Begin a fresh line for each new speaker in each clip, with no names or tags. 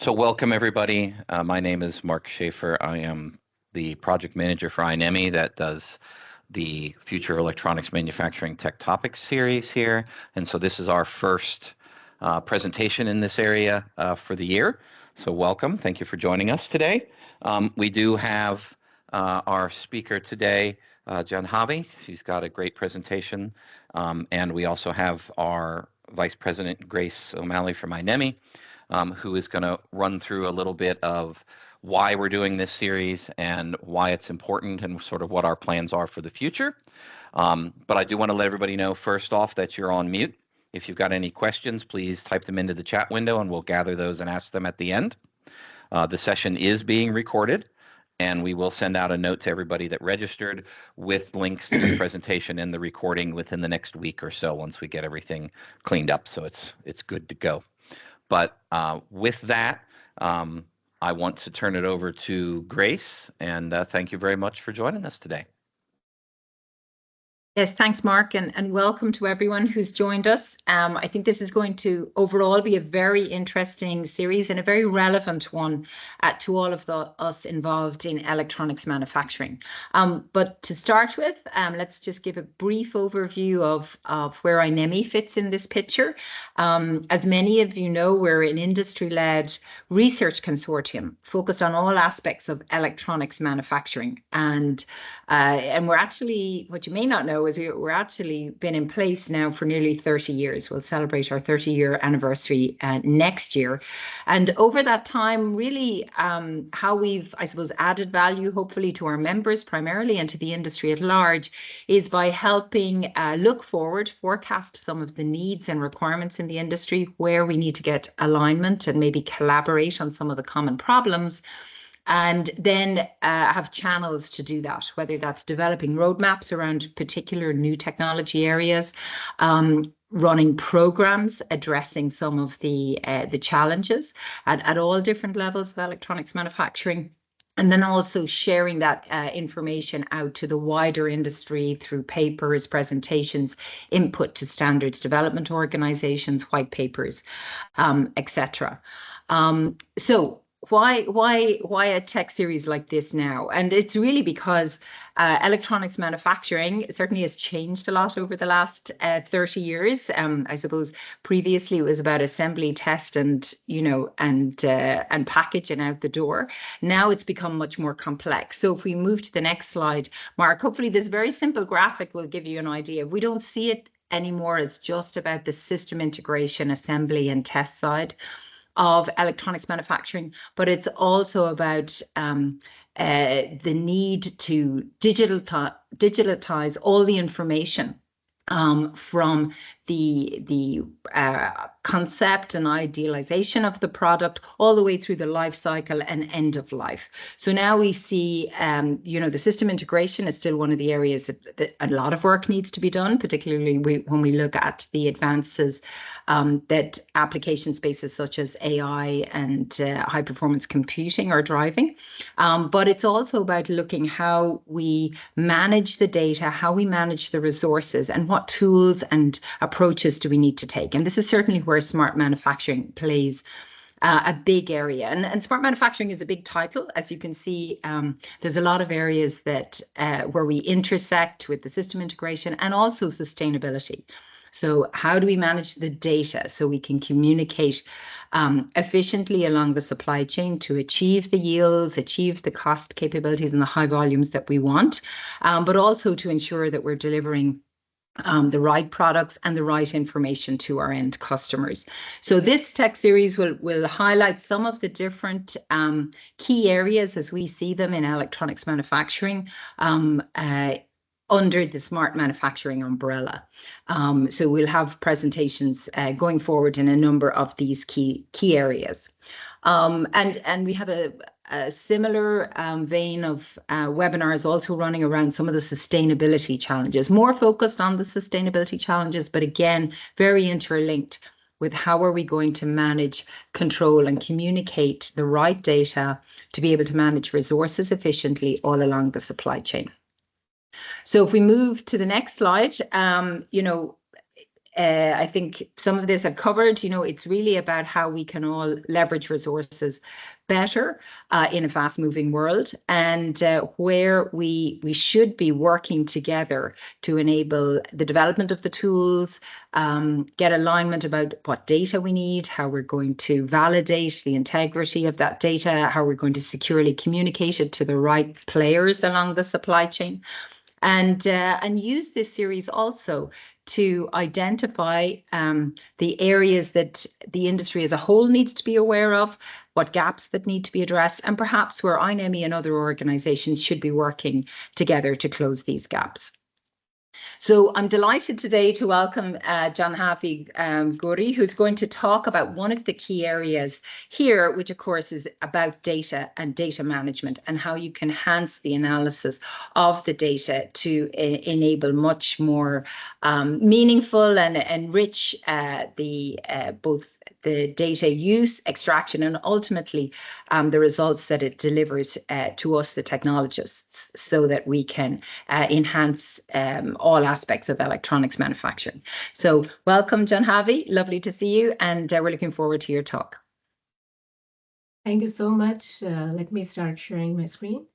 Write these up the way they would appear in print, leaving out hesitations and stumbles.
So welcome everybody. My name is Mark Schaefer. I am the project manager for iNEMI that does the Future Electronics Manufacturing Tech Topics series here. And so this is our first presentation in this area for the year. So welcome. Thank you for joining us today. We do have our speaker today, Janhavi. She's got a great presentation. And we also have our Vice President, Grace O'Malley from iNEMI, who is going to run through a little bit of why we're doing this series and why it's important and sort of what our plans are for the future. But I do want to let everybody know first off that you're on mute. If you've got any questions, please type them into the chat window and we'll gather those and ask them at the end. The session is being recorded, and we will send out a note to everybody that registered with links to the presentation and the recording within the next week or so once we get everything cleaned up, so it's good to go. But with that, I want to turn it over to Grace, and thank you very much for joining us today.
Yes, thanks, Mark, and welcome to everyone who's joined us. I think this is going to overall be a very interesting series and a very relevant one to all of us involved in electronics manufacturing. But to start with, let's just give a brief overview of where iNEMI fits in this picture. As many of you know, we're an industry-led research consortium focused on all aspects of electronics manufacturing. And we're actually, what you may not know, is we're actually been in place now for nearly 30 years. We'll celebrate our 30-year anniversary next year. And over that time, really how we've, I suppose, added value, hopefully, to our members primarily and to the industry at large is by helping look forward, forecast some of the needs and requirements in the industry, where we need to get alignment and maybe collaborate on some of the common problems, and then have channels to do that, whether that's developing roadmaps around particular new technology areas, running programs addressing some of the challenges at all different levels of electronics manufacturing, and then also sharing that information out to the wider industry through papers, presentations, input to standards development organizations, white papers, etc. So why a tech series like this now? And it's really because electronics manufacturing certainly has changed a lot over the last 30 years. I suppose previously it was about assembly, test, and and package and out the door. Now it's become much more complex. So if we move to the next slide, Mark, hopefully this very simple graphic will give you an idea. We don't see it anymore as just about the system integration, assembly, and test side of electronics manufacturing, but it's also about the need to digitalize all the information from the concept and idealization of the product all the way through the life cycle and end of life. So now we see, the system integration is still one of the areas that a lot of work needs to be done, particularly when we look at the advances that application spaces such as AI and high performance computing are driving. But it's also about looking how we manage the data, how we manage the resources, and what tools and approaches do we need to take. And this is certainly where smart manufacturing plays a big area. And smart manufacturing is a big title. As you can see, there's a lot of areas that where we intersect with the system integration and also sustainability. So how do we manage the data so we can communicate efficiently along the supply chain to achieve the yields, achieve the cost capabilities and the high volumes that we want, but also to ensure that we're delivering the right products and the right information to our end customers. So this tech series will highlight some of the different key areas as we see them in electronics manufacturing under the smart manufacturing umbrella. So we'll have presentations going forward in a number of these key areas. And we have a similar vein of webinars also running around some of the sustainability challenges, more focused on the sustainability challenges, but again, very interlinked with how are we going to manage, control, and communicate the right data to be able to manage resources efficiently all along the supply chain. So if we move to the next slide, I think some of this I've covered. It's really about how we can all leverage resources better in a fast-moving world, and where we should be working together to enable the development of the tools, get alignment about what data we need, how we're going to validate the integrity of that data, how we're going to securely communicate it to the right players along the supply chain. And use this series also to identify the areas that the industry as a whole needs to be aware of, what gaps that need to be addressed, and perhaps where iNEMI and other organizations should be working together to close these gaps. So I'm delighted today to welcome Janhavi Giri, who's going to talk about one of the key areas here, which of course is about data and data management and how you can enhance the analysis of the data to enable much more meaningful and enrich both the data use, extraction, and ultimately the results that it delivers to us, the technologists, so that we can enhance all aspects of electronics manufacturing. So welcome, Janhavi. Lovely to see you, and we're looking forward to your talk.
Thank you so much. Let me start sharing my screen.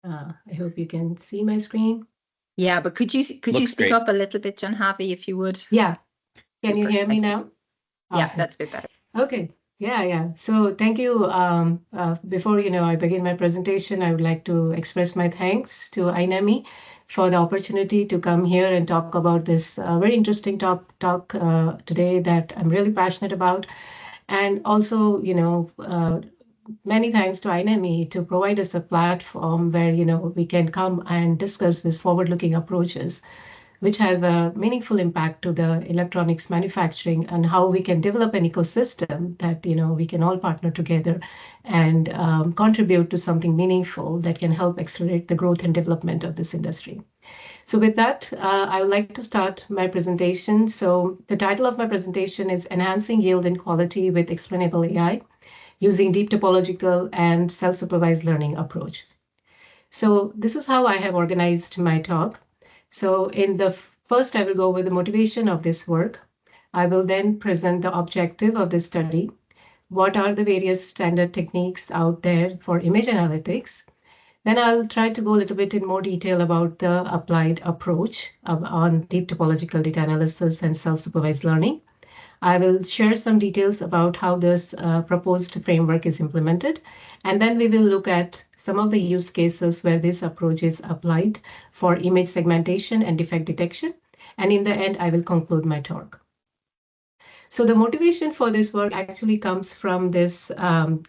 I hope you can see my screen.
Yeah, but could you speak up a little bit, Janhavi, if you would?
Yeah. Can you hear me now?
Yeah, that's a bit better.
Okay. Yeah. So thank you. Before I begin my presentation, I would like to express my thanks to iNEMI for the opportunity to come here and talk about this very interesting talk today that I'm really passionate about. And also, many thanks to iNEMI to provide us a platform where, we can come and discuss these forward-looking approaches, which have a meaningful impact to the electronics manufacturing and how we can develop an ecosystem that, we can all partner together and contribute to something meaningful that can help accelerate the growth and development of this industry. So with that, I would like to start my presentation. So the title of my presentation is Enhancing Yield and Quality with Explainable AI using Deep Topological and Self-Supervised Learning Approach. So this is how I have organized my talk. So in the first, I will go over the motivation of this work. I will then present the objective of this study. What are the various standard techniques out there for image analytics? Then I'll try to go a little bit in more detail about the applied approach on deep topological data analysis and self-supervised learning. I will share some details about how this proposed framework is implemented, and then we will look at some of the use cases where this approach is applied for image segmentation and defect detection. And in the end, I will conclude my talk. So the motivation for this work actually comes from this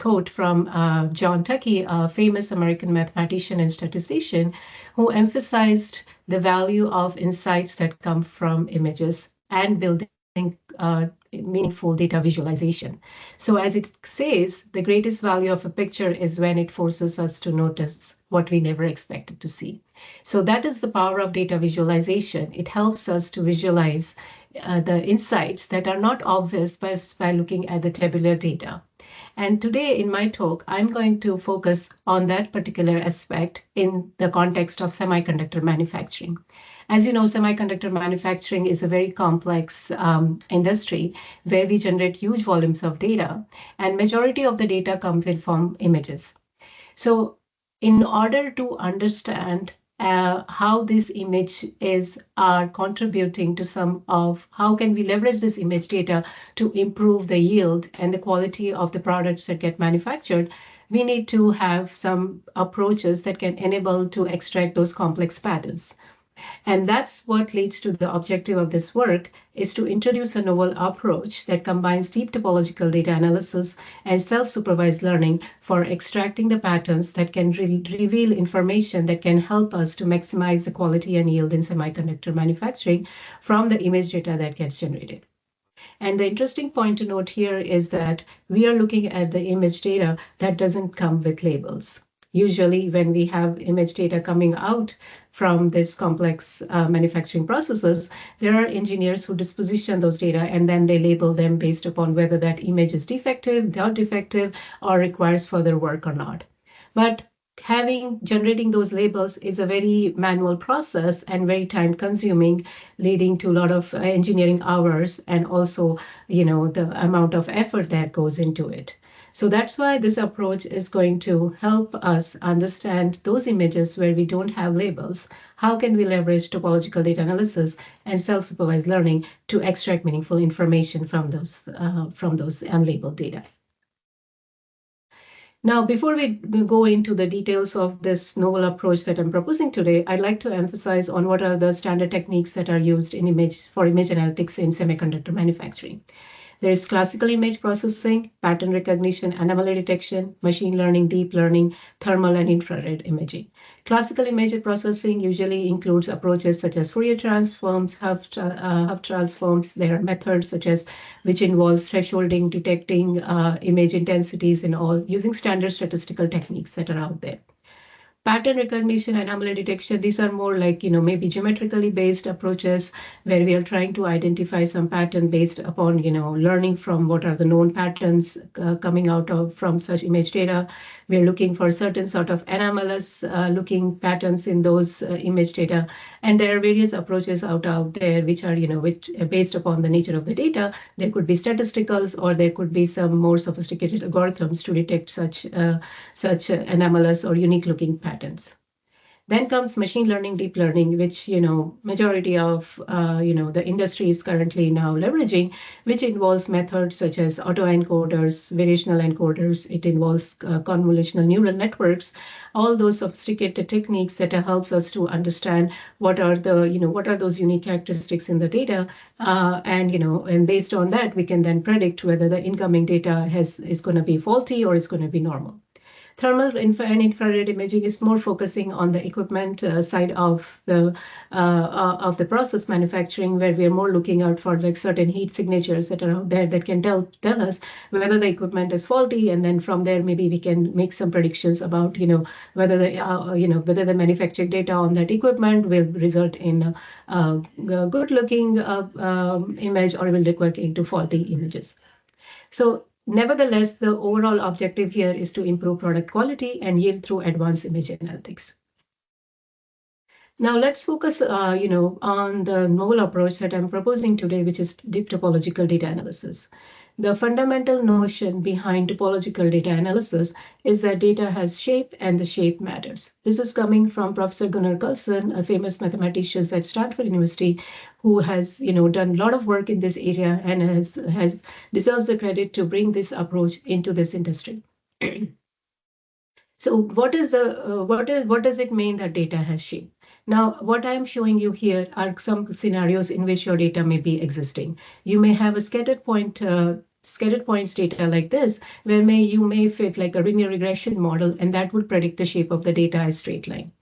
quote from John Tukey, a famous American mathematician and statistician, who emphasized the value of insights that come from images and building meaningful data visualization. So as it says, the greatest value of a picture is when it forces us to notice what we never expected to see. So that is the power of data visualization. It helps us to visualize the insights that are not obvious by looking at the tabular data. And today in my talk, I'm going to focus on that particular aspect in the context of semiconductor manufacturing. As you know, semiconductor manufacturing is a very complex industry where we generate huge volumes of data, and majority of the data comes in from images. So in order to understand how this image are contributing to some of how can we leverage this image data to improve the yield and the quality of the products that get manufactured, we need to have some approaches that can enable to extract those complex patterns. And that's what leads to the objective of this work, is to introduce a novel approach that combines deep topological data analysis and self-supervised learning for extracting the patterns that can reveal information that can help us to maximize the quality and yield in semiconductor manufacturing from the image data that gets generated. And the interesting point to note here is that we are looking at the image data that doesn't come with labels. Usually when we have image data coming out from this complex manufacturing processes, there are engineers who disposition those data and then they label them based upon whether that image is defective, not defective, or requires further work or not. But generating those labels is a very manual process and very time consuming, leading to a lot of engineering hours and also, the amount of effort that goes into it. So that's why this approach is going to help us understand those images where we don't have labels. How can we leverage topological data analysis and self-supervised learning to extract meaningful information from those unlabeled data? Now, before we go into the details of this novel approach that I'm proposing today, I'd like to emphasize on what are the standard techniques that are used for image analytics in semiconductor manufacturing. There is classical image processing, pattern recognition, anomaly detection, machine learning, deep learning, thermal and infrared imaging. Classical image processing usually includes approaches such as Fourier transforms, Hub transforms. There are methods such as which involves thresholding, detecting image intensities and all using standard statistical techniques that are out there. Pattern recognition and anomaly detection, these are more like, maybe geometrically based approaches where we are trying to identify some pattern based upon, learning from what are the known patterns coming out from such image data. We're looking for certain sort of anomalous looking patterns in those image data. And there are various approaches out there which are, which based upon the nature of the data. There could be statisticals or there could be some more sophisticated algorithms to detect such anomalous or unique looking patterns. Then comes machine learning, deep learning, which, majority of, the industry is currently now leveraging, which involves methods such as autoencoders, variational encoders. It involves convolutional neural networks, all those sophisticated techniques that helps us to understand what are those unique characteristics in the data. And based on that, we can then predict whether the incoming data is going to be faulty or is going to be normal. Thermal and infrared imaging is more focusing on the equipment side of the process manufacturing, where we are more looking out for like certain heat signatures that are out there that can tell us whether the equipment is faulty, and then from there maybe we can make some predictions about whether the manufacturing data on that equipment will result in a good looking image or will convert into faulty images. So nevertheless, the overall objective here is to improve product quality and yield through advanced image analytics. Now let's focus, on the novel approach that I'm proposing today, which is deep topological data analysis. The fundamental notion behind topological data analysis is that data has shape and the shape matters. This is coming from Professor Gunnar Carlson, a famous mathematician at Stanford University, who has done a lot of work in this area and has deserves the credit to bring this approach into this industry. So what does it mean that data has shape? Now, what I'm showing you here are some scenarios in which your data may be existing. You may have a scattered points data like this, where you may fit like a linear regression model, and that would predict the shape of the data as straight line.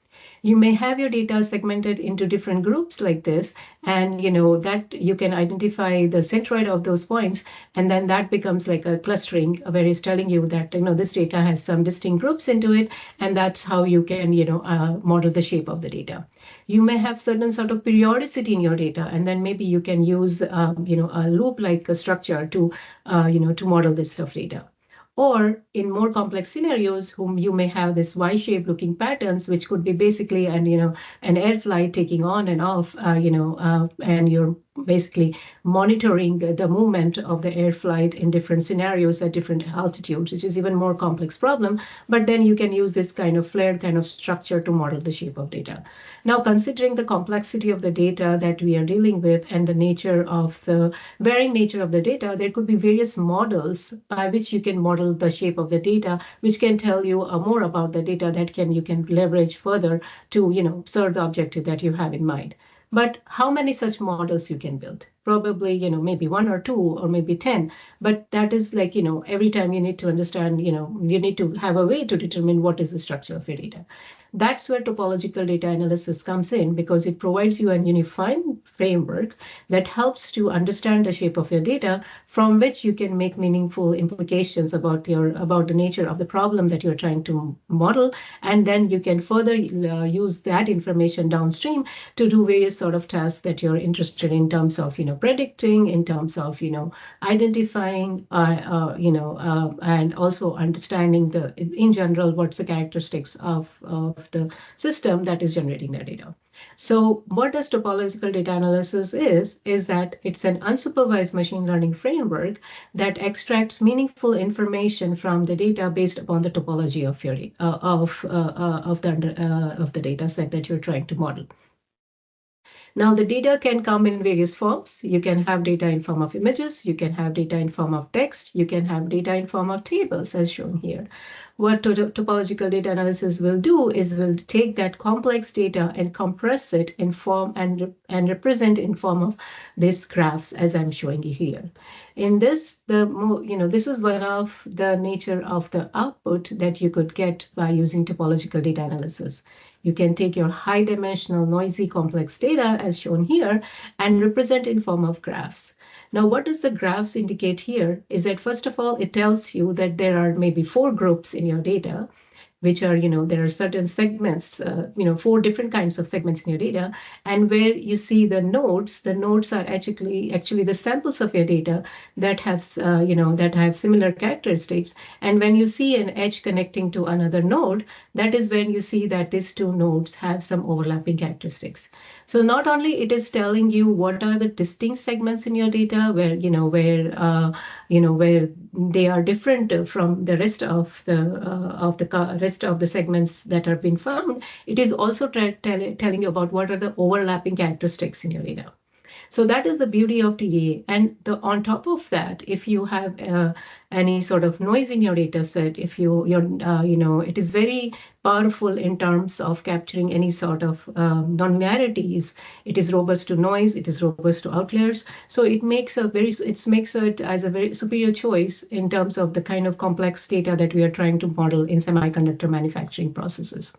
You may have your data segmented into different groups like this, and that you can identify the centroid of those points, and then that becomes like a clustering where it's telling you that this data has some distinct groups into it, and that's how you can model the shape of the data. You may have certain sort of periodicity in your data, and then maybe you can use a loop-like structure to model this stuff data. Or in more complex scenarios, whom you may have this Y-shaped looking patterns, which could be basically an air flight taking on and off, and you're basically monitoring the movement of the air flight in different scenarios at different altitudes, which is even more complex problem. But then you can use this kind of flared kind of structure to model the shape of data. Now, considering the complexity of the data that we are dealing with and the varying nature of the data, there could be various models by which you can model the shape of the data, which can tell you more about the data that you can leverage further to serve the objective that you have in mind. But how many such models you can build? Probably, maybe 1 or 2 or maybe 10. But that is like, every time you need to understand, you need to have a way to determine what is the structure of your data. That's where topological data analysis comes in, because it provides you a unified framework that helps to understand the shape of your data, from which you can make meaningful implications about the nature of the problem that you're trying to model. And then you can further use that information downstream to do various sort of tasks that you're interested in terms of predicting, in terms of, identifying, and also understanding in general, what's the characteristics of the system that is generating the data. So what does topological data analysis is that it's an unsupervised machine learning framework that extracts meaningful information from the data based upon the topology of the data set that you're trying to model. Now, the data can come in various forms. You can have data in form of images, you can have data in form of text, you can have data in form of tables, as shown here. What topological data analysis will do is will take that complex data and compress it in form and represent in form of these graphs, as I'm showing you here. In this, this is one of the nature of the output that you could get by using topological data analysis. You can take your high-dimensional, noisy, complex data, as shown here, and represent in form of graphs. Now, what does the graphs indicate here is that, first of all, it tells you that there are maybe 4 groups in your data, which are, there are certain segments, 4 different kinds of segments in your data. And where you see the nodes are actually the samples of your data that has, that has similar characteristics. And when you see an edge connecting to another node, that is when you see that these 2 nodes have some overlapping characteristics. So not only it is telling you what are the distinct segments in your data where they are different from the rest of the segments that are being found, it is also telling you about what are the overlapping characteristics in your data. So that is the beauty of TDA. And on top of that, if you have any sort of noise in your data set, if it is very powerful in terms of capturing any sort of nonlinearities. It is robust to noise. It is robust to outliers. So it makes it as a very superior choice in terms of the kind of complex data that we are trying to model in semiconductor manufacturing processes.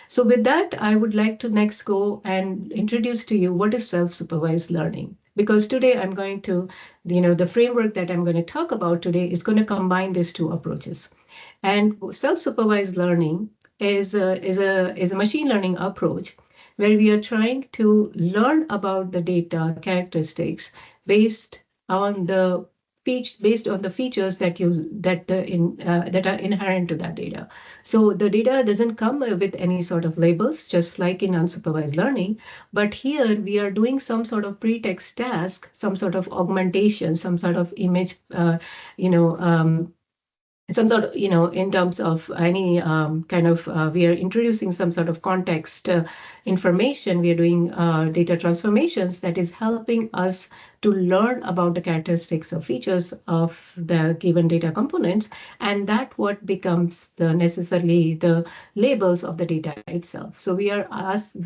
So with that, I would like to next go and introduce to you what is self-supervised learning. Because today I'm going to, the framework that I'm going to talk about today is going to combine these 2 approaches. And self-supervised learning is a machine learning approach where we are trying to learn about the data characteristics based on the features that are inherent to that data. So the data doesn't come with any sort of labels, just like in unsupervised learning. But here we are doing some sort of pretext task, some sort of augmentation, some sort of image, some sort of, in terms of any we are introducing some sort of context information. We are doing data transformations that is helping us to learn about the characteristics or features of the given data components, and that what becomes the labels of the data itself. So the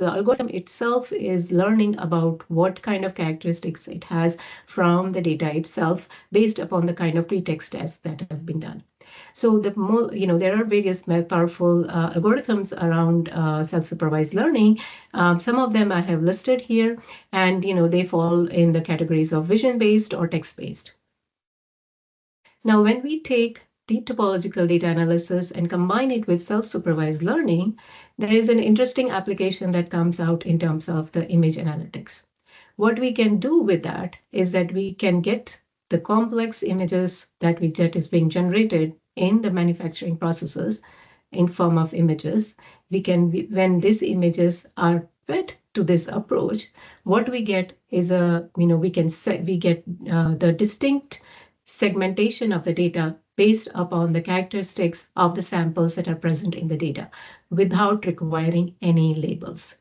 algorithm itself is learning about what kind of characteristics it has from the data itself based upon the kind of pretext tests that have been done. So there are various powerful algorithms around self-supervised learning. Some of them I have listed here, and they fall in the categories of vision-based or text-based. Now, when we take deep topological data analysis and combine it with self-supervised learning, there is an interesting application that comes out in terms of the image analytics. What we can do with that is that we can get the complex images that is being generated in the manufacturing processes in form of images. When these images are fed to this approach, what we get is the distinct segmentation of the data based upon the characteristics of the samples that are present in the data without requiring any labels.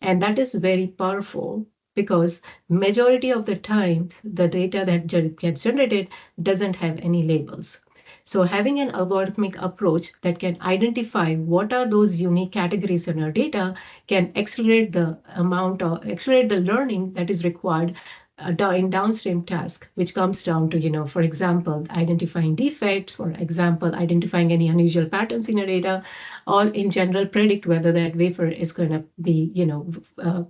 And that is very powerful because majority of the time, the data that gets generated doesn't have any labels. So having an algorithmic approach that can identify what are those unique categories in our data can accelerate the learning that is required in downstream task, which comes down to, for example, identifying defects, for example, identifying any unusual patterns in your data, or in general predict whether that wafer is going to be,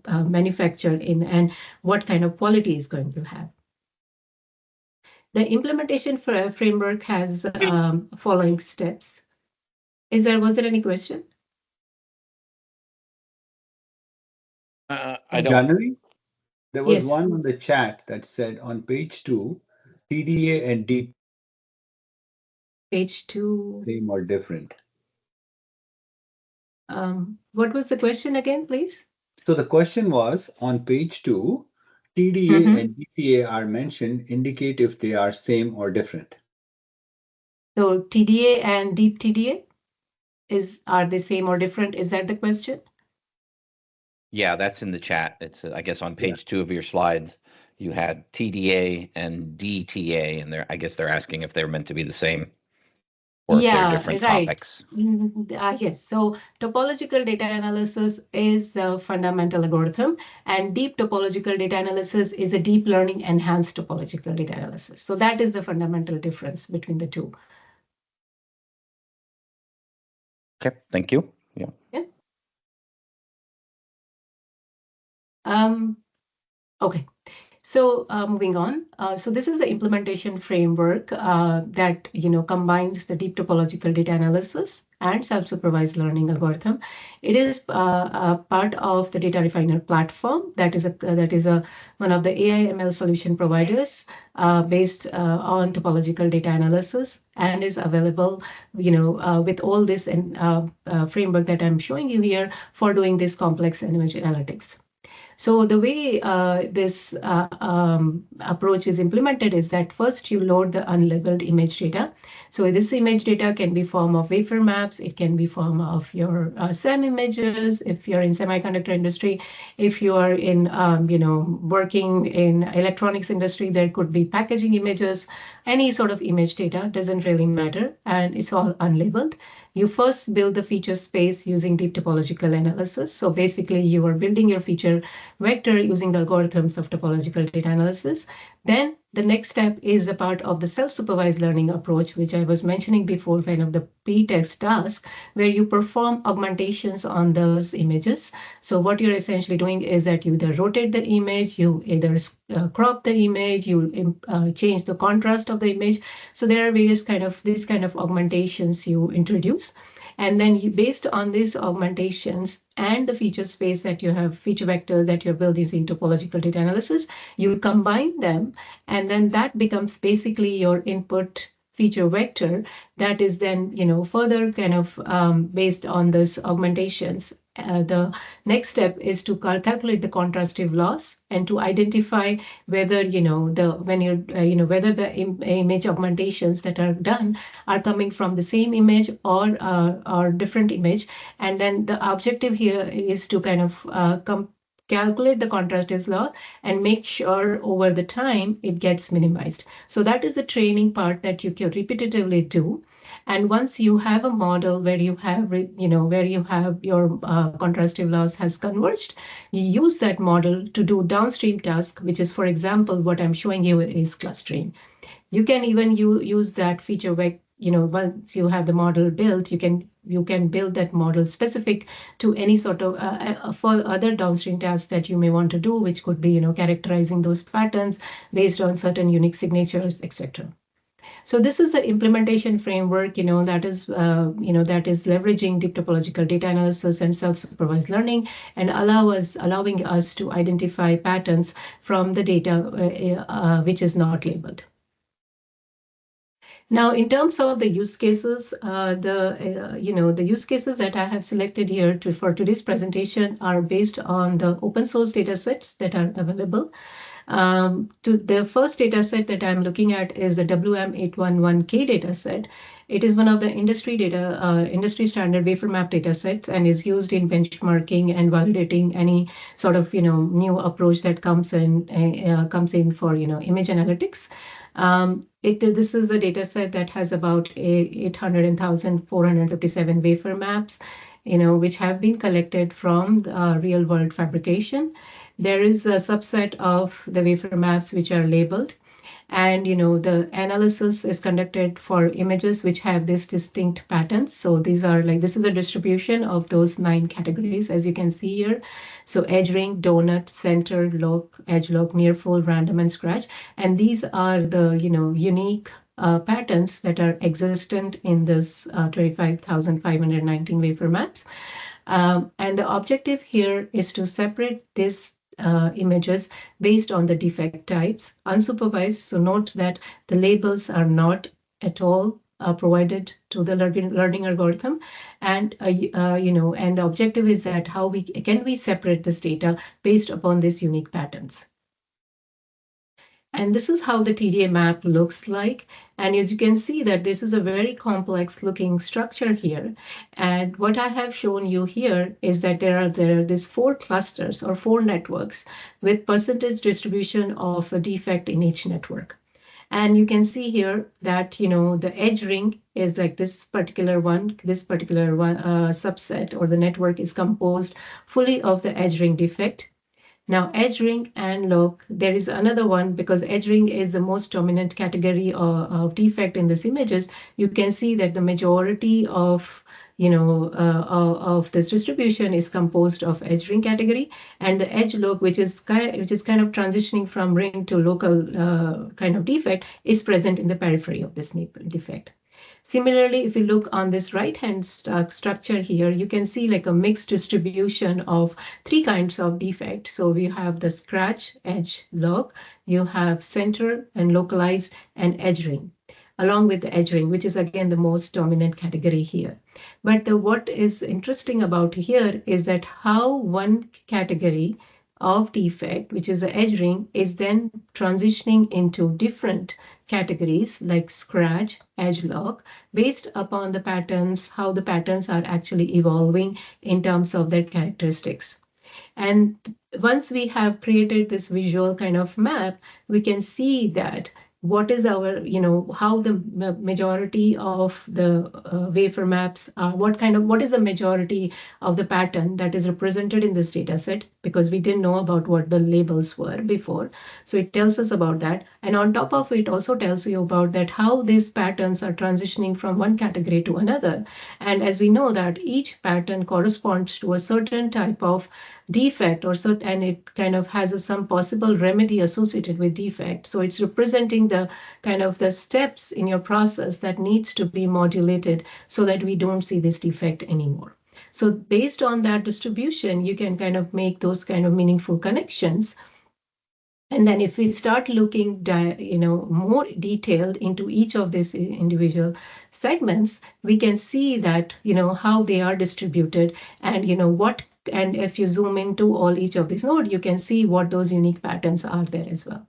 manufactured in and what kind of quality is going to have. The implementation framework has following steps. Was there any question?
I don't.
Janhavi? There was
Yes.
one on the chat that said on page 2, TDA and DTDA
Page 2.
same or different.
What was the question again, please?
So the question was on page 2, TDA and DTA are mentioned, indicate if they are same or different.
So TDA and deep TDA, are they same or different? Is that the question?
Yeah, that's in the chat. It's I guess on page 2 of your slides, you had TDA and DTA, and I guess they're asking if they're meant to be the same or if they're different topics.
Yes. So topological data analysis is the fundamental algorithm, and deep topological data analysis is a deep learning enhanced topological data analysis. So that is the fundamental difference between the two.
Okay, thank you. Yeah.
Okay. So moving on, so this is the implementation framework that combines the deep topological data analysis and self-supervised learning algorithm. It is a part of the DataRefiner platform that is one of the AI ML solution providers based on topological data analysis and is available, with all this framework that I'm showing you here for doing this complex image analytics. So the way this approach is implemented is that first you load the unlabeled image data. So this image data can be form of wafer maps. It can be form of your SEM images. If you're in semiconductor industry, if you are in working in electronics industry, there could be packaging images. Any sort of image data doesn't really matter, and it's all unlabeled. You first build the feature space using deep topological analysis. So basically, you are building your feature vector using the algorithms of topological data analysis. Then the next step is the part of the self-supervised learning approach, which I was mentioning before, kind of the pre-test task, where you perform augmentations on those images. So what you're essentially doing is that you either rotate the image, you either crop the image, you change the contrast of the image. So there are these kind of augmentations you introduce. And then based on these augmentations and the feature space that you have, feature vector that you have built using topological data analysis, you combine them, and then that becomes basically your input feature vector that is then, further kind of based on this augmentations. The next step is to calculate the contrastive loss and to identify whether whether the image augmentations that are done are coming from the same image or different image. And then the objective here is to kind of calculate the contrastive loss and make sure over the time it gets minimized. So that is the training part that you can repetitively do. And once you have a model where you have your contrastive loss has converged, you use that model to do downstream task, which is, for example, what I'm showing you is clustering. You can even use that feature vector. Once you have the model built, you can build that model specific to any sort of for other downstream tasks that you may want to do, which could be characterizing those patterns based on certain unique signatures, etc. So this is the implementation framework, that is leveraging deep topological data analysis and self-supervised learning, and allowing us to identify patterns from the data which is not labeled. Now, in terms of the use cases, the use cases that I have selected here for today's presentation are based on the open source data sets that are available. To the first data set that I'm looking at is the WM811K data set. It is one of the industry standard wafer map data sets and is used in benchmarking and validating any sort of new approach that comes in for image analytics. This is a data set that has about 800,457 wafer maps, which have been collected from real world fabrication. There is a subset of the wafer maps which are labeled, and the analysis is conducted for images which have these distinct patterns. So this is a distribution of those 9 categories, as you can see here. So edge ring, donut, center, lock, edge lock, near full, random, and scratch. And these are the unique patterns that are existent in this 25,519 wafer maps. And the objective here is to separate this images based on the defect types. Unsupervised, so note that the labels are not at all provided to the learning algorithm, and and the objective is that how can we separate this data based upon these unique patterns. And this is how the TDA map looks like. And as you can see that this is a very complex looking structure here. And what I have shown you here is that there are these 4 clusters or 4 networks with percentage distribution of a defect in each network. And you can see here that, the edge ring is like this particular subset or the network is composed fully of the edge ring defect. Now, edge ring and look, there is another one because edge ring is the most dominant category of defect in these images. You can see that the majority of of this distribution is composed of edge ring category, and the edge look, which is kind of transitioning from ring to local kind of defect, is present in the periphery of this defect. Similarly, if you look on this right-hand structure here, you can see like a mixed distribution of 3 kinds of defect. So we have the scratch, edge, lock, you have center and localized, and edge ring, along with the edge ring, which is again the most dominant category here. But what is interesting about here is that how one category of defect, which is the edge ring, is then transitioning into different categories like scratch, edge lock, based upon the patterns, how the patterns are actually evolving in terms of their characteristics. And once we have created this visual kind of map, we can see that what is our, how the majority of the wafer maps are, what is the majority of the pattern that is represented in this data set, because we didn't know about what the labels were before. So it tells us about that. And on top of it also tells you about that how these patterns are transitioning from one category to another. And as we know that each pattern corresponds to a certain type of defect and it kind of has some possible remedy associated with defect. So it's representing the kind of the steps in your process that needs to be modulated so that we don't see this defect anymore. So based on that distribution, you can kind of make those kind of meaningful connections. And then if we start looking, more detailed into each of these individual segments, we can see that, how they are distributed and, and if you zoom into each of these nodes, you can see what those unique patterns are there as well.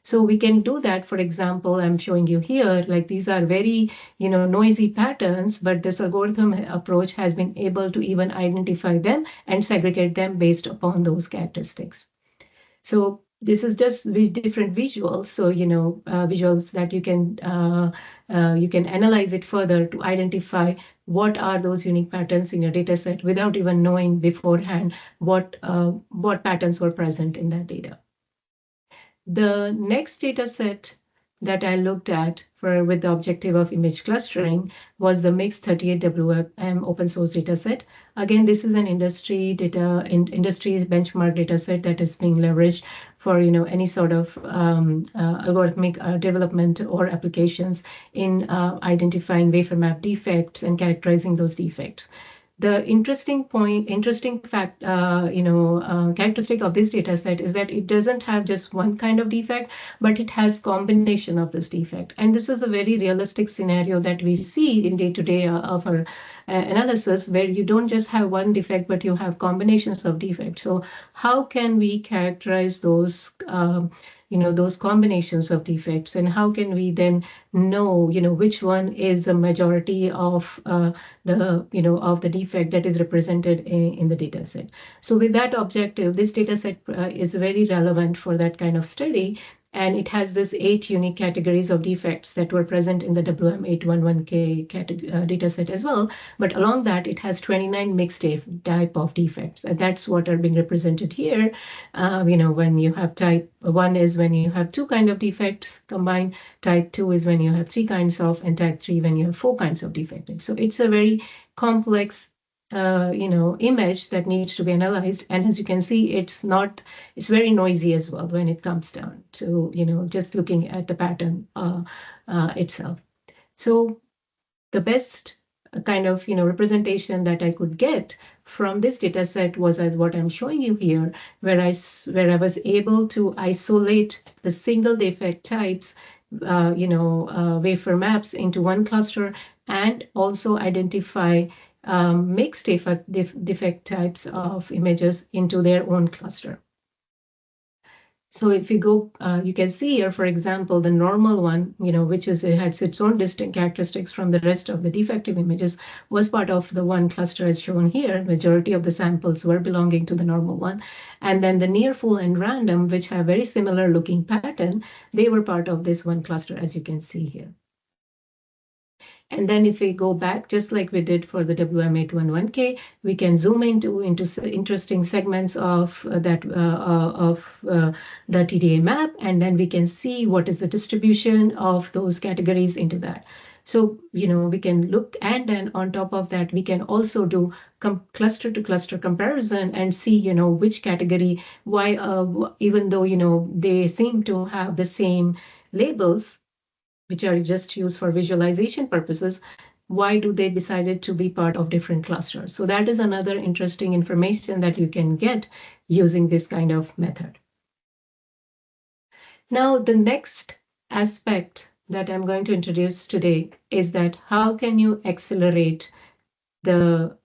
So we can do that. For example, I'm showing you here, like these are very, noisy patterns, but this algorithm approach has been able to even identify them and segregate them based upon those characteristics. So this is just with different visuals. So, visuals that you can analyze it further to identify what are those unique patterns in your data set without even knowing beforehand what patterns were present in that data. The next data set that I looked at with the objective of image clustering was the mixed 38WM open source data set. Again, this is an industry benchmark data set that is being leveraged for any sort of algorithmic development or applications in identifying wafer map defects and characterizing those defects. The interesting fact, characteristic of this data set is that it doesn't have just one kind of defect, but it has combination of this defect. And this is a very realistic scenario that we see in day-to-day of our analysis, where you don't just have one defect, but you have combinations of defects. So how can we characterize those those combinations of defects, and how can we then know, which one is the majority of the defect that is represented in the data set. So with that objective, this data set is very relevant for that kind of study. And it has this 8 unique categories of defects that were present in the WM811K data set as well. But along that, it has 29 mixed type of defects. And that's what are being represented here. When you have type 1 is when you have 2 kinds of defects combined. Type 2 is when you have 3 kinds of, and type 3 when you have 4 kinds of defects. So it's a very complex image that needs to be analyzed. And as you can see, it's very noisy as well when it comes down to, just looking at the pattern itself. So the best kind of representation that I could get from this data set was as what I'm showing you here, where I was able to isolate the single defect types, wafer maps into one cluster, and also identify mixed defect types of images into their own cluster. So if you go, you can see here, for example, the normal one, which is it has its own distinct characteristics from the rest of the defective images, was part of the one cluster as shown here. Majority of the samples were belonging to the normal one. And then the near full and random, which have very similar looking pattern, they were part of this one cluster, as you can see here. And then if we go back, just like we did for the WM811K, we can zoom into interesting segments of the TDA map, and then we can see what is the distribution of those categories into that. So, we can look, and then on top of that, we can also do cluster to cluster comparison and see, which category, why, even though, they seem to have the same labels, which are just used for visualization purposes, why do they decided to be part of different clusters? So that is another interesting information that you can get using this kind of method. Now, the next aspect that I'm going to introduce today is that how can you accelerate the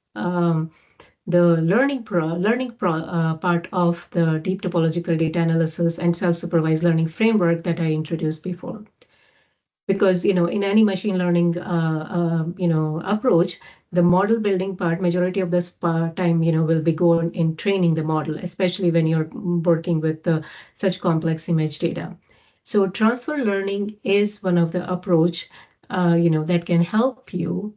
learning part of the deep topological data analysis and self-supervised learning framework that I introduced before. Because in any machine learning approach, the model building part, majority of this time will be going in training the model, especially when you're working with such complex image data. So transfer learning is one of the approach that can help you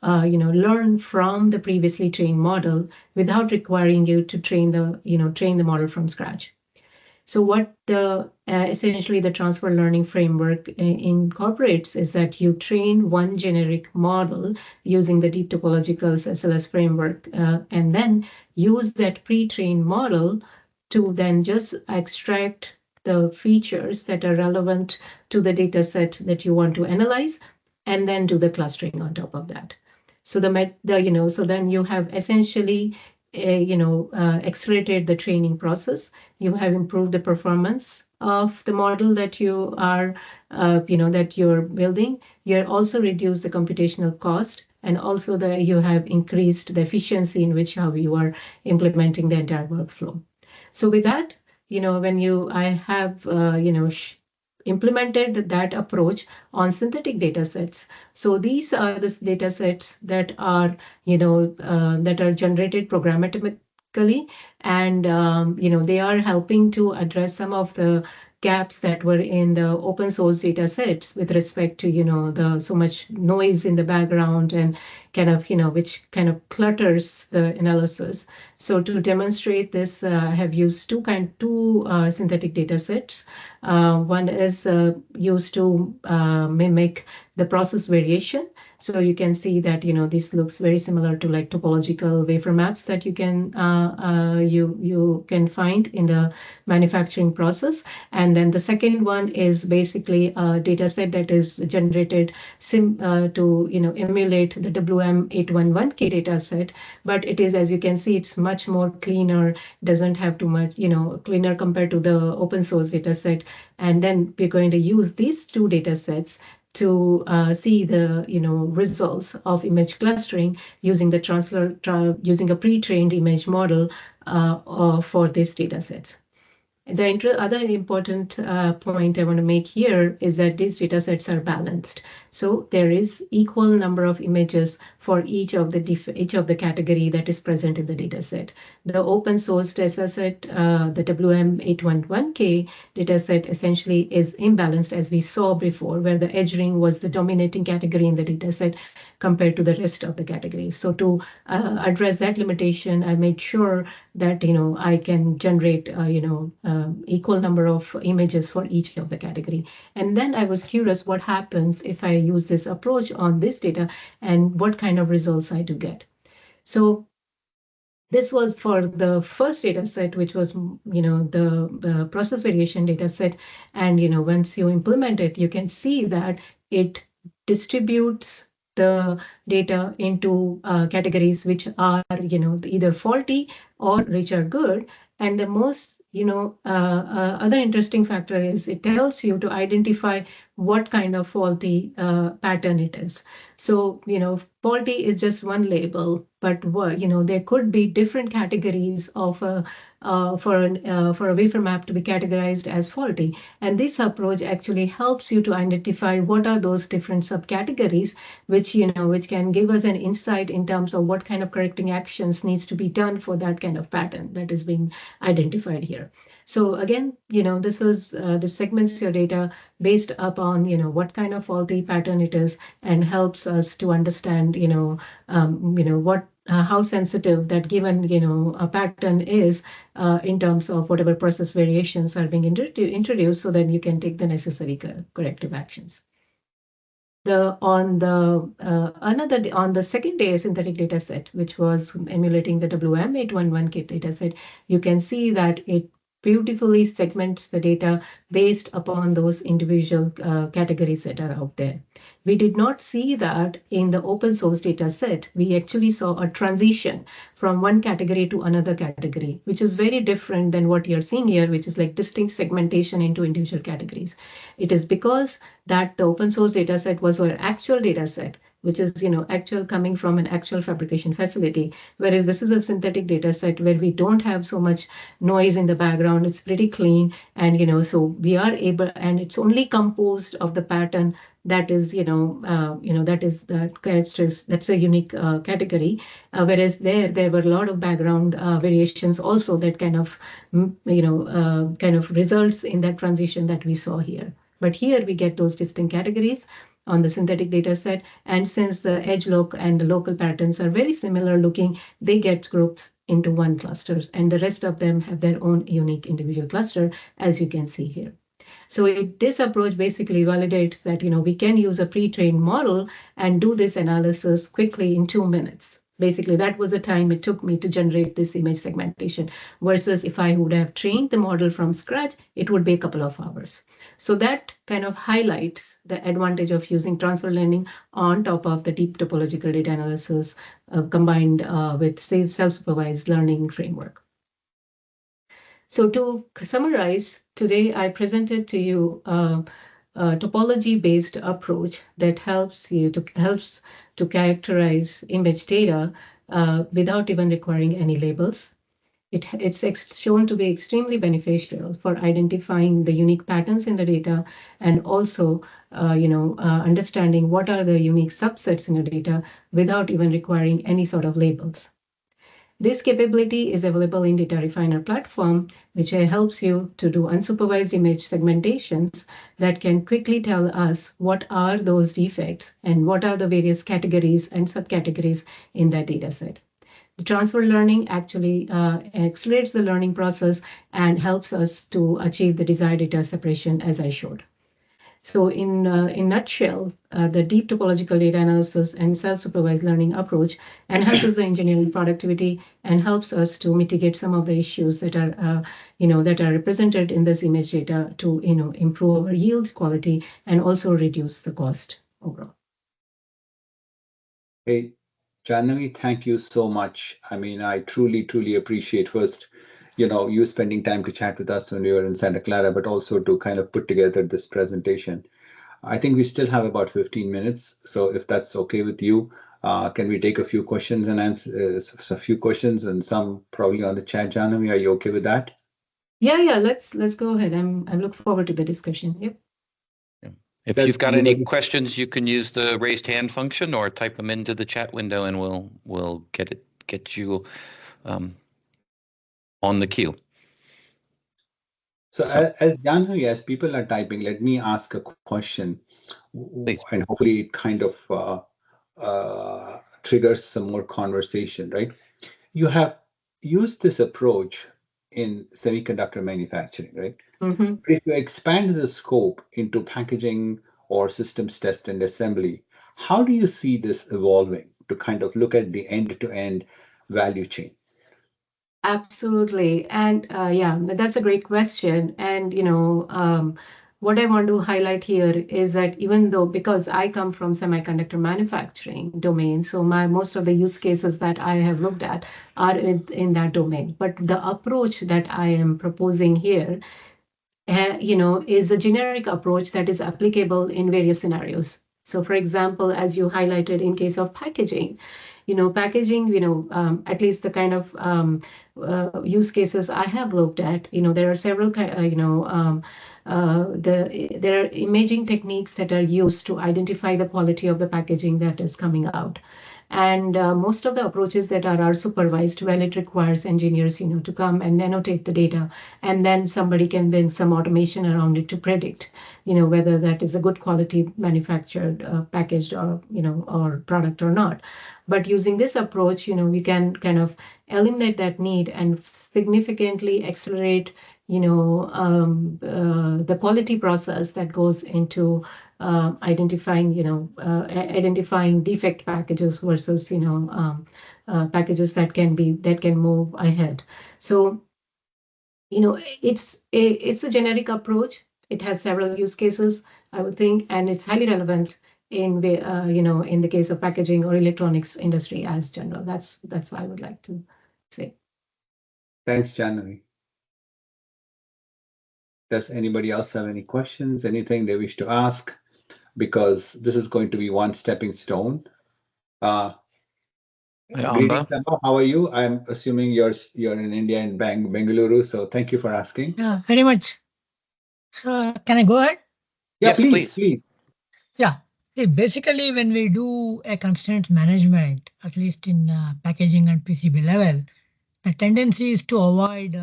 learn from the previously trained model without requiring you to train the model from scratch. So what essentially the transfer learning framework incorporates is that you train one generic model using the deep topological SSL framework, and then use that pre-trained model to then just extract the features that are relevant to the data set that you want to analyze, and then do the clustering on top of that. So so then you have essentially accelerated the training process. You have improved the performance of the model that you are, that you're building. You also reduced the computational cost, and also you have increased the efficiency in which how you are implementing the entire workflow. So with that, when I have, implemented that approach on synthetic data sets. So these are the data sets that are, that are generated programmatically, and, they are helping to address some of the gaps that were in the open source data sets with respect to, the so much noise in the background and kind of, which kind of clutters the analysis. So to demonstrate this, I have used two synthetic data sets. One is used to mimic the process variation. So you can see that this looks very similar to like topological wafer maps that you can you can find in the manufacturing process. And then the second one is basically a data set that is generated to emulate the WM811K data set, but it is, as you can see, it's much more cleaner, doesn't have too much, cleaner compared to the open source data set. And then we're going to use these two data sets to see the results of image clustering using the using a pre-trained image model for these data sets. The other important point I want to make here is that these data sets are balanced. So there is equal number of images for each of the category that is present in the data set. The open source data set, the WM811K data set essentially is imbalanced, as we saw before, where the edge ring was the dominating category in the data set compared to the rest of the categories. So to address that limitation, I made sure that I can generate equal number of images for each of the category. And then I was curious what happens if I use this approach on this data and what kind of results I do get. So this was for the first data set, which was the process variation data set. And once you implement it, you can see that it distributes the data into categories which are, either faulty or which are good. And the most, other interesting factor is it tells you to identify what kind of faulty pattern it is. So, faulty is just one label, but there could be different categories of for a wafer map to be categorized as faulty. And this approach actually helps you to identify what are those different subcategories, which can give us an insight in terms of what kind of correcting actions needs to be done for that kind of pattern that is being identified here. So again, this segments your data based upon what kind of faulty pattern it is, and helps us to understand what how sensitive that given a pattern is in terms of whatever process variations are being introduced, so that you can take the necessary corrective actions. On the second day synthetic data set, which was emulating the WM811 kit data set, you can see that it beautifully segments the data based upon those individual categories that are out there. We did not see that in the open source data set. We actually saw a transition from one category to another category, which is very different than what you're seeing here, which is like distinct segmentation into individual categories. It is because that the open source data set was our actual data set, which is actual coming from an actual fabrication facility, whereas this is a synthetic data set where we don't have so much noise in the background. It's pretty clean, and so we are able, and it's only composed of the pattern that is that is the characteristics, that's a unique category, whereas there were a lot of background variations also that kind of results in that transition that we saw here. But here we get those distinct categories on the synthetic data set. And since the edge look and the local patterns are very similar looking, they get groups into one clusters, and the rest of them have their own unique individual cluster, as you can see here. So this approach basically validates that we can use a pre-trained model and do this analysis quickly in 2 minutes. Basically, that was the time it took me to generate this image segmentation, versus if I would have trained the model from scratch, it would be a couple of hours. So that kind of highlights the advantage of using transfer learning on top of the deep topological data analysis combined with self-supervised learning framework. So to summarize, today I presented to you a topology-based approach that helps to characterize image data without even requiring any labels. It's shown to be extremely beneficial for identifying the unique patterns in the data, and also understanding what are the unique subsets in the data without even requiring any sort of labels. This capability is available in DataRefiner platform, which helps you to do unsupervised image segmentations that can quickly tell us what are those defects and what are the various categories and subcategories in that data set. The transfer learning actually accelerates the learning process and helps us to achieve the desired data separation, as I showed. So in nutshell, the deep topological data analysis and self-supervised learning approach enhances the engineering productivity and helps us to mitigate some of the issues that are represented in this image data to improve our yield quality and also reduce the cost overall.
Hey, Janhavi, thank you so much. I mean, I truly, truly appreciate first, you spending time to chat with us when we were in Santa Clara, but also to kind of put together this presentation. I think we still have about 15 minutes. So if that's okay with you, can we take a few questions and answer a few questions and some probably on the chat, Janhavi? Are you okay with that?
Yeah. Let's go ahead. I look forward to the discussion. Yep.
If you've got any questions, you can use the raised hand function or type them into the chat window, and we'll get you on the queue.
So as Janhavi, as people are typing, let me ask a question. Please. And hopefully it kind of triggers some more conversation, right? You have used this approach in semiconductor manufacturing, right?
Mm-hmm.
But if you expand the scope into packaging or systems test and assembly, how do you see this evolving to kind of look at the end-to-end value chain?
Absolutely. And yeah, that's a great question. And what I want to highlight here is that even though, because I come from semiconductor manufacturing domain, so most of the use cases that I have looked at are in that domain. But the approach that I am proposing here, is a generic approach that is applicable in various scenarios. So for example, as you highlighted in case of packaging, at least the kind of use cases I have looked at, there are several, there are imaging techniques that are used to identify the quality of the packaging that is coming out. And most of the approaches that are supervised, well, it requires engineers, to come and annotate the data, and then somebody can build some automation around it to predict, whether that is a good quality manufactured, packaged, or or product or not. But using this approach, we can kind of eliminate that need and significantly accelerate, the quality process that goes into identifying defect packages versus packages that can move ahead. So it's a generic approach. It has several use cases, I would think, and it's highly relevant in the case of packaging or electronics industry as general. That's what I would like to say.
Thanks, Janhavi. Does anybody else have any questions, anything they wish to ask? Because this is going to be one stepping stone. Greetings, Amba. How are you? I'm assuming you're in India in Bengaluru, so thank you for asking.
Yeah, very much. So can I go ahead?
Yeah,
Yes,
please.
Yeah. See, basically, when we do a constraint management, at least in packaging and PCB level, the tendency is to avoid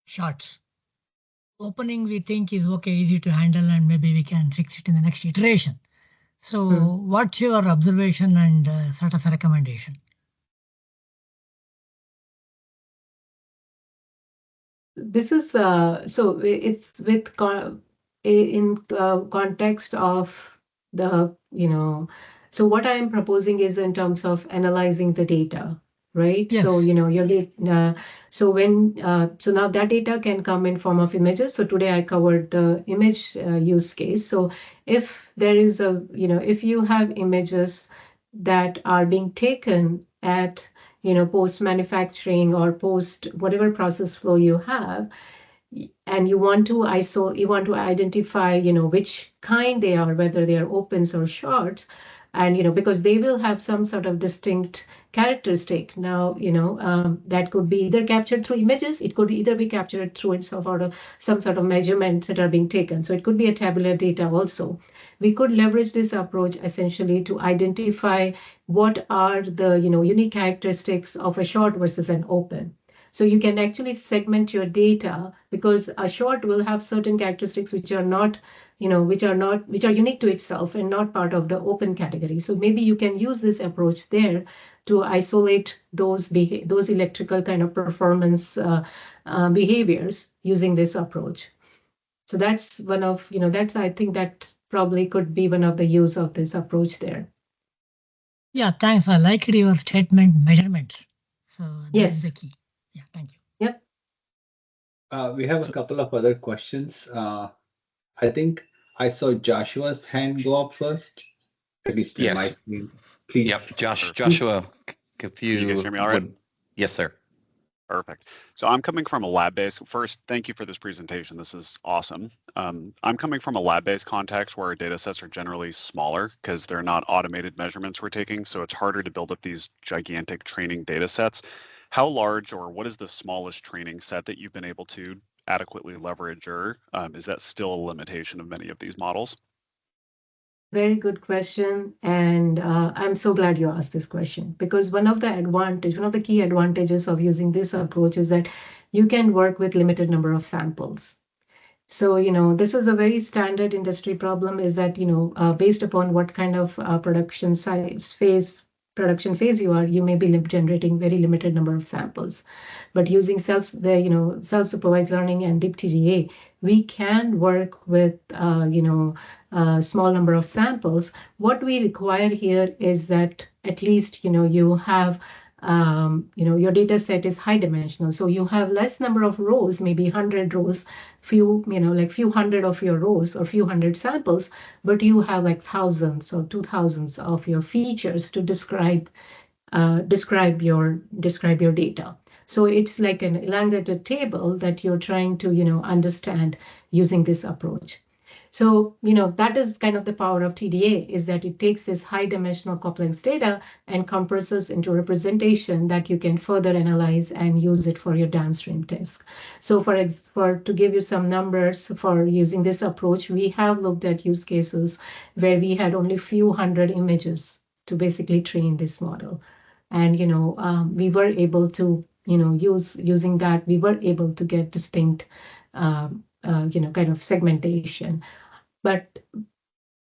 shorts. Opening we think is okay, easy to handle, and maybe we can fix it in the next iteration. So what's your observation and sort of a recommendation?
This is so it's with in context of the so what I am proposing is in terms of analyzing the data, right?
Yes.
So so now that data can come in form of images. So today I covered the image use case. So if there is if you have images that are being taken at post manufacturing or post whatever process flow you have, and you want to identify which kind they are, whether they are opens or shorts, and because they will have some sort of distinct characteristic. Now that could be either captured through images, it could either be captured through some sort of measurements that are being taken. So it could be a tabular data also. We could leverage this approach essentially to identify what are the unique characteristics of a short versus an open. So you can actually segment your data, because a short will have certain characteristics which are not, which are unique to itself and not part of the open category. So maybe you can use this approach there to isolate those electrical kind of performance behaviors using this approach. So that's one of, I think that probably could be one of the use of this approach there.
Yeah, thanks. I liked your statement, measurements. So that is the key. Yeah, thank you.
Yep.
We have a couple of other questions. I think I saw Joshua's hand go up first, at least in my screen. Please.
Yep, Joshua, if you
guys hear me all right?
Yes, sir.
Perfect. So I'm coming from a lab-based. First, thank you for this presentation. This is awesome. I'm coming from a lab-based context where our data sets are generally smaller because they're not automated measurements we're taking. So it's harder to build up these gigantic training data sets. How large, or what is the smallest training set that you've been able to adequately leverage, or is that still a limitation of many of these models?
Very good question. And I'm so glad you asked this question, because one of the key advantages of using this approach is that you can work with limited number of samples. So, this is a very standard industry problem, is that, based upon what kind of production phase you are, you may be generating very limited number of samples. But using self-supervised learning and DTDA, we can work with small number of samples. What we require here is that at least you have your data set is high dimensional. So you have less number of rows, maybe 100 rows, few hundred of your rows or few hundred samples, but you have like thousands or 2,000s of your features to describe your data. So it's like an elongated table that you're trying to, understand using this approach. So, that is kind of the power of TDA, is that it takes this high dimensional complex data and compresses into representation that you can further analyze and use it for your downstream task. So to give you some numbers for using this approach, we have looked at use cases where we had only few hundred images to basically train this model. And, we were able to, using that, we were able to get distinct, kind of segmentation. But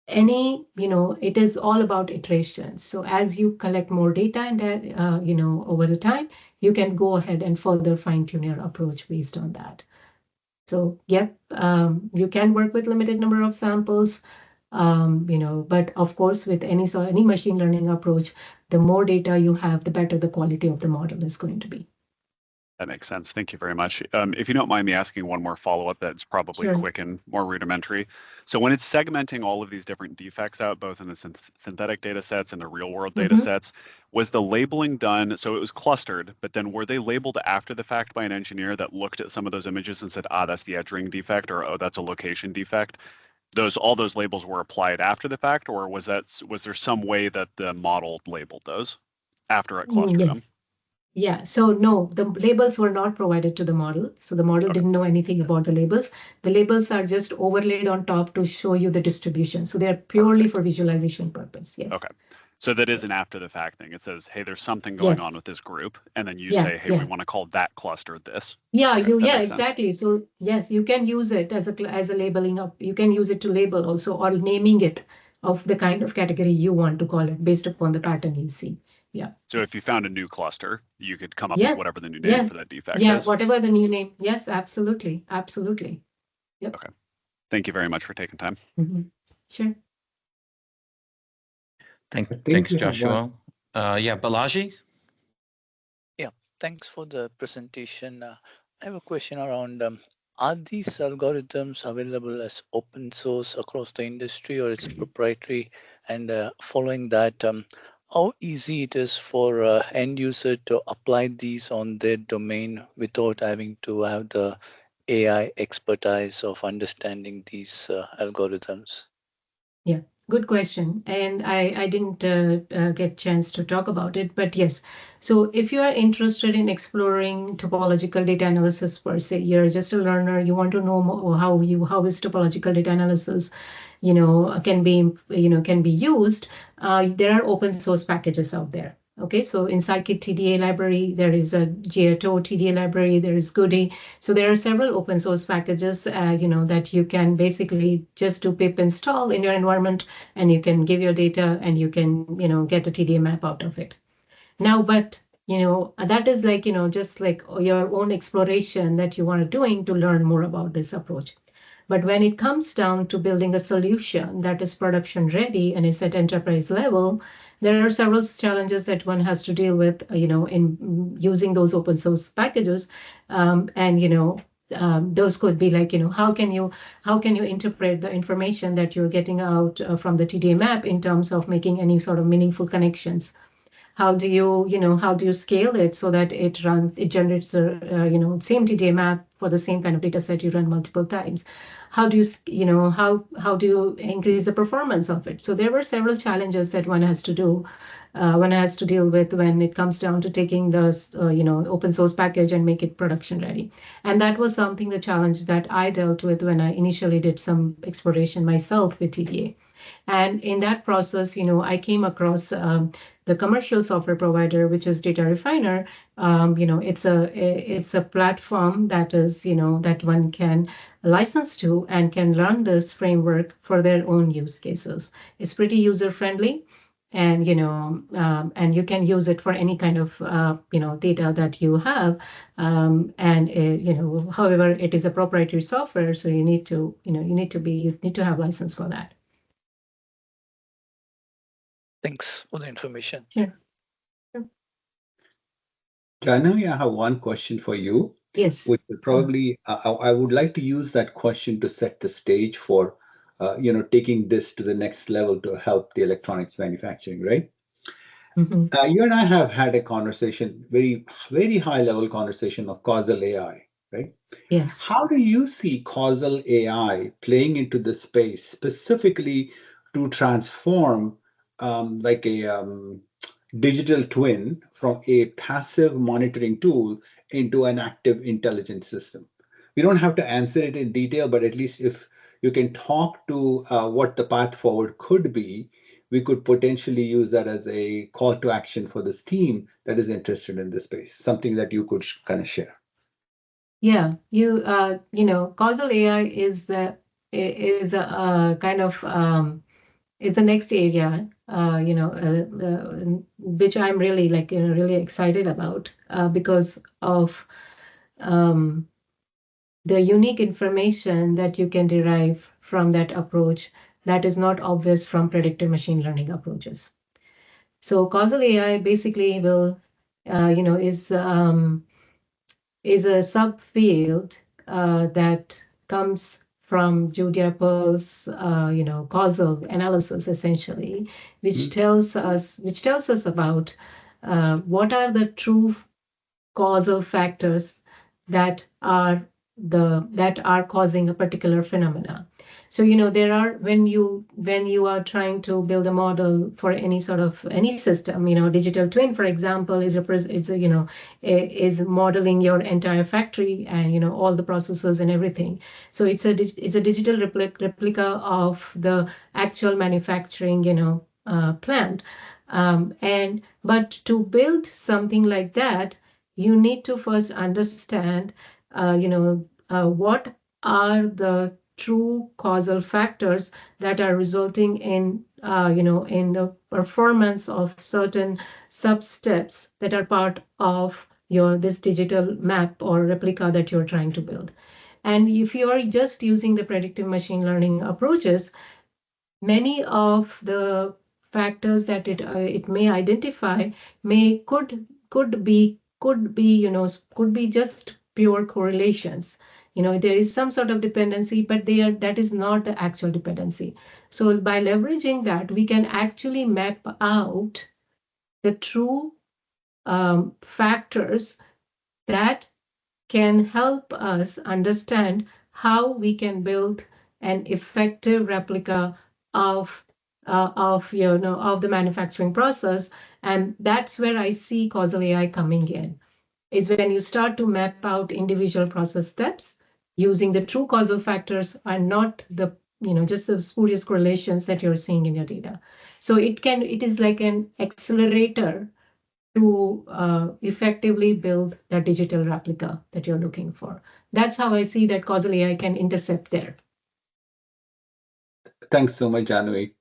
it is all about iterations. So as you collect more data and, over the time, you can go ahead and further fine tune your approach based on that. So, you can work with limited number of samples, but of course, with any machine learning approach, the more data you have, the better the quality of the model is going to be.
That makes sense. Thank you very much. If you don't mind me asking one more follow-up that's probably quick and more rudimentary. So when it's segmenting all of these different defects out, both in the synthetic data sets and the real-world data sets, was the labeling done, so it was clustered, but then were they labeled after the fact by an engineer that looked at some of those images and said, that's the edge ring defect, or oh, that's a location defect? All those labels were applied after the fact, or was there some way that the model labeled those after it clustered them?
Yeah, so no, the labels were not provided to the model. So the model didn't know anything about the labels. The labels are just overlaid on top to show you the distribution. So they're purely for visualization purpose. Yes.
Okay. So that is an after the fact thing. It says, hey, there's something going on with this group. And then you say, hey, we want to call that cluster this.
Yeah, exactly. So yes, you can use it as a labeling up. You can use it to label also, or naming it of the kind of category you want to call it based upon the pattern you see. Yeah.
So if you found a new cluster, you could come up with whatever the new name for that defect is.
Yeah, whatever the new name. Yes, absolutely. Absolutely. Yep.
Okay. Thank you very much for taking time.
Sure.
Thanks, Joshua. Balaji?
Yeah, thanks for the presentation. I have a question around, are these algorithms available as open source across the industry, or it's proprietary? And following that, how easy it is for end user to apply these on their domain without having to have the AI expertise of understanding these algorithms?
Yeah, good question. And I didn't get a chance to talk about it, but yes. So if you are interested in exploring topological data analysis per se, you're just a learner, you want to know more how is topological data analysis, can be used. There are open source packages out there. Okay, so in Scikit TDA library, there is a GATO TDA library, there is Goody. So there are several open source packages, that you can basically just do pip install in your environment, and you can give your data and you can, get a TDA map out of it. Now, but, that is like, just like your own exploration that you are doing to learn more about this approach. But when it comes down to building a solution that is production ready and is at enterprise level, there are several challenges that one has to deal with, in using those open source packages. Those could be like, how can you interpret the information that you're getting out from the TDA map in terms of making any sort of meaningful connections? How do you scale it so that it generates a, same TDA map for the same kind of data set you run multiple times? How do you, how do you increase the performance of it? So there were several challenges that one has to deal with when it comes down to taking the, open source package and make it production ready. And that was the challenge that I dealt with when I initially did some exploration myself with TDA. And in that process, I came across the commercial software provider, which is DataRefiner. It's a platform that is, that one can license to and can run this framework for their own use cases. It's pretty user friendly, and and you can use it for any kind of data that you have. However, it is a proprietary software, so you need to have license for that.
Thanks for the information.
Sure.
Janhavi, I have one question for you.
Yes.
Which will probably, I would like to use that question to set the stage for, taking this to the next level to help the electronics manufacturing, right?
Mm-hmm.
You and I have had a conversation, very, very high level conversation of causal AI, right?
Yes.
How do you see causal AI playing into this space specifically to transform like a digital twin from a passive monitoring tool into an active intelligent system? We don't have to answer it in detail, but at least if you can talk to what the path forward could be, we could potentially use that as a call to action for this team that is interested in this space, something that you could kind of share.
Yeah, causal AI is a kind of is the next area, which I'm really really excited about because of um, the unique information that you can derive from that approach that is not obvious from predictive machine learning approaches. So causal AI basically will, is a subfield that comes from Judy Appel's, causal analysis, essentially, which tells us about what are the true causal factors that are causing a particular phenomena. So there are, when you are trying to build a model for any sort of any system, digital twin, for example, is modeling your entire factory and all the processes and everything. So it's a digital replica of the actual manufacturing plant. But to build something like that, you need to first understand, what are the true causal factors that are resulting in, in the performance of certain sub-steps that are part of this digital map or replica that you're trying to build. And if you are just using the predictive machine learning approaches, many of the factors that it may identify could be just pure correlations. There is some sort of dependency, but that is not the actual dependency. So by leveraging that, we can actually map out the true factors that can help us understand how we can build an effective replica of the manufacturing process. And that's where I see causal AI coming in, is when you start to map out individual process steps using the true causal factors and not the just the spurious correlations that you're seeing in your data. So it is like an accelerator to effectively build that digital replica that you're looking for. That's how I see that causal AI can intercept there.
Thanks so much, Janhavi.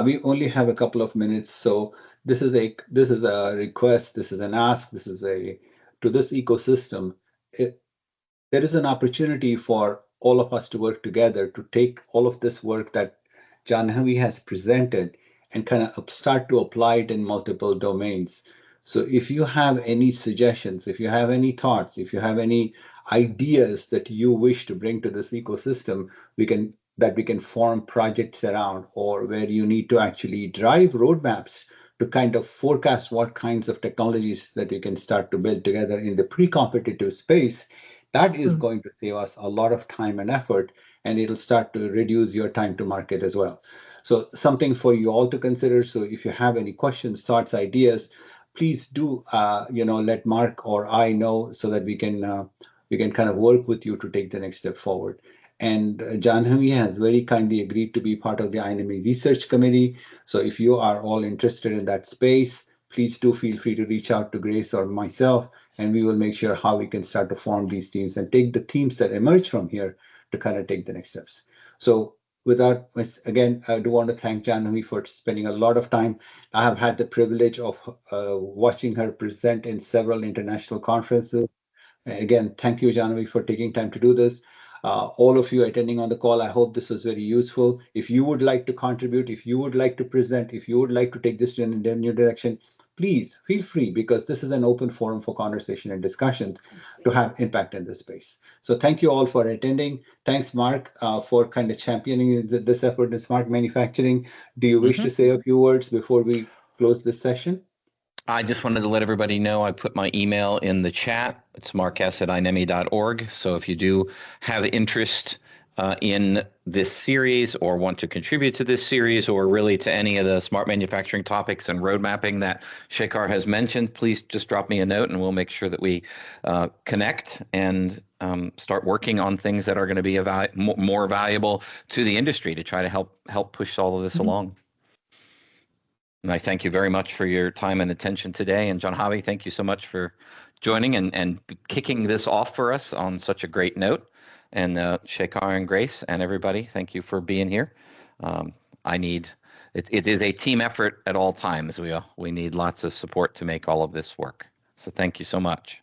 We only have a couple of minutes, so this is a request, this is an ask, to this ecosystem. There is an opportunity for all of us to work together to take all of this work that Janhavi has presented and kind of start to apply it in multiple domains. So if you have any suggestions, if you have any thoughts, if you have any ideas that you wish to bring to this ecosystem, we can form projects around, or where you need to actually drive roadmaps to kind of forecast what kinds of technologies that you can start to build together in the pre-competitive space, that is going to save us a lot of time and effort, and it'll start to reduce your time to market as well. So something for you all to consider. So if you have any questions, thoughts, ideas, please do let Mark or I know, so that we can kind of work with you to take the next step forward. And Janhavi has very kindly agreed to be part of the iNEMI research committee. So if you are all interested in that space, please do feel free to reach out to Grace or myself, and we will make sure how we can start to form these teams and take the teams that emerge from here to kind of take the next steps. So without, again, I do want to thank Janhavi for spending a lot of time. I have had the privilege of watching her present in several international conferences. Again, thank you, Janhavi, for taking time to do this. All of you attending on the call, I hope this was very useful. If you would like to contribute, if you would like to present, if you would like to take this in a new direction, please feel free, because this is an open forum for conversation and discussions to have impact in this space. So thank you all for attending. Thanks, Mark, for kind of championing this effort in smart manufacturing. Do you wish to say a few words before we close this session?
I just wanted to let everybody know I put my email in the chat. It's marks@inemi.org. So if you do have interest in this series or want to contribute to this series or really to any of the smart manufacturing topics and road mapping that Shekhar has mentioned, please just drop me a note and we'll make sure that we connect and start working on things that are going to be more valuable to the industry to try to help push all of this along. And I thank you very much for your time and attention today. And Janhavi, thank you so much for joining and kicking this off for us on such a great note. And Shekhar and Grace and everybody, thank you for being here. It is a team effort at all times. We need lots of support to make all of this work. So thank you so much.